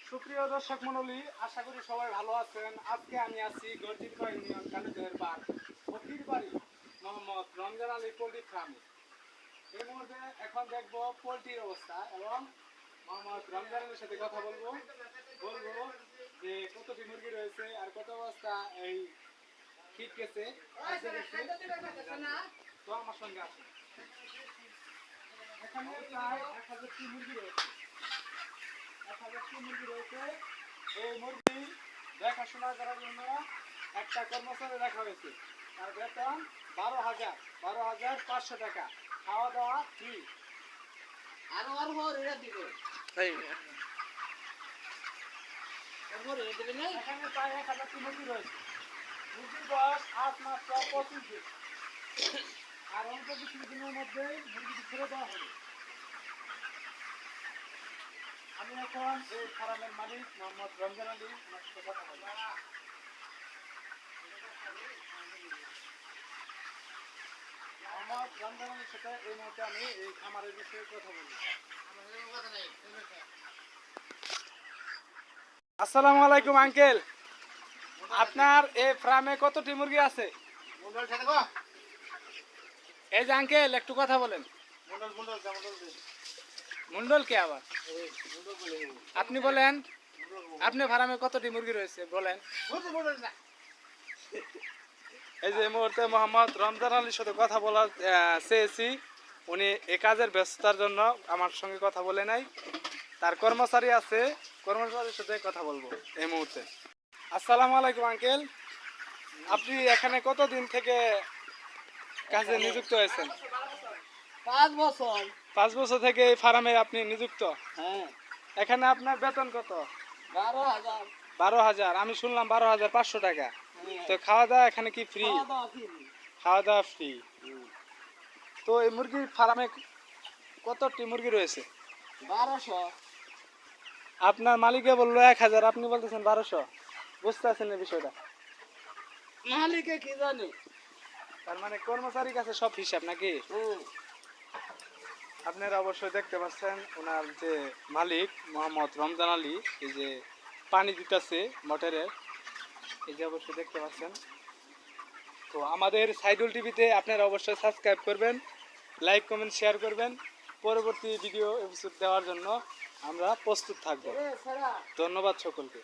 সুপ্রিয় দর্শক মণ্ডলী, আশা করি সবাই ভালো আছেন। আজকে আমি আছি গর্জিতপাড়া ইউনিয়ন কানুদের পার্ক ফকির বাড়ি মোহাম্মদ রমজান আলী পোল্ট্রি ফার্মে। এই মুহূর্তে এখন দেখবো পোল্ট্রির অবস্থা এবং মোহাম্মদ রমজান আলীর সাথে কথা বলবো যে কতটি মুরগি রয়েছে আর কত অবস্থা এই ঠিক গেছে। তো আমার সঙ্গে আসুন। এখানে প্রায় 1000টি মুরগি রয়েছে। 1000টি মুরগি রয়েছে। এই মুরগি দেখাশোনা করার জন্য একটা কর্মচারী রাখা হয়েছে। তার বেতন 12,500 টাকা, খাওয়া দাওয়া ফ্রি। এখানে প্রায় 1000টি মুরগি রয়েছে। মুরগির বয়স আজ মাত্র 25 দিন। আর অল্প কিছু দিনের মধ্যেই মুরগিটি ছেড়ে দেওয়া হবে। আমি এখন এই ফার্মের মালিক মোহাম্মদ রমজান আলী, ওনার সাথে কথা বলবো। মোহাম্মদ রমজান আলীর সাথে এই মুহূর্তে আমি এই খামারের বিষয়ে কথা বলবো। আসসালামু আলাইকুম আঙ্কেল, আপনার এই ফার্মে কতটি মুরগি আছে? এই যে আঙ্কেল, একটু কথা বলেন। মন্ডল কে আবার? আপনি বলেন, আপনি ফার্মে কতটি মুরগি রয়েছে বলেন। এই যে মুহূর্তে মোহাম্মদ রমজান আলীর সাথে কথা বলার চেয়েছি। উনি এ কাজের ব্যস্ততার জন্য আমার সঙ্গে কথা বলে নাই। তার কর্মচারী আছে, কর্মচারীর সাথে কথা বলবো এই মুহূর্তে। আসসালামু আলাইকুম আঙ্কেল, আপনি এখানে কতদিন থেকে কাজে নিযুক্ত হয়েছেন? 5 বছর। 5 বছর থেকে এই ফার্মে আপনি নিযুক্ত? হ্যাঁ। এখানে আপনার বেতন কত? 12,000। 12,000? আমি শুনলাম 12,500 টাকা। তো খাওয়া দাওয়া এখানে কি ফ্রি? খাওয়া দাওয়া ফ্রি। তো এই মুরগির ফার্মে কতটি মুরগি রয়েছে? 1200। আপনার মালিকে বললো 1000, আপনি বলতেছেন 1200। বুঝতে পারছেন এই বিষয়টা? মালিকে কি জানে? তার মানে কর্মচারীর কাছে সব হিসাব নাকি? আপনারা অবশ্যই দেখতে পাচ্ছেন ওনার যে মালিক মোহাম্মদ রমজান আলী, এই যে পানি দিতেছে মোটরের, এই যে অবশ্যই দেখতে পাচ্ছেন। তো আমাদের সাইদুল টিভিতে আপনারা অবশ্যই সাবস্ক্রাইব করবেন, লাইক কমেন্ট শেয়ার করবেন। পরবর্তী ভিডিও এপিসোড দেওয়ার জন্য আমরা প্রস্তুত থাকব। ধন্যবাদ সকলকে।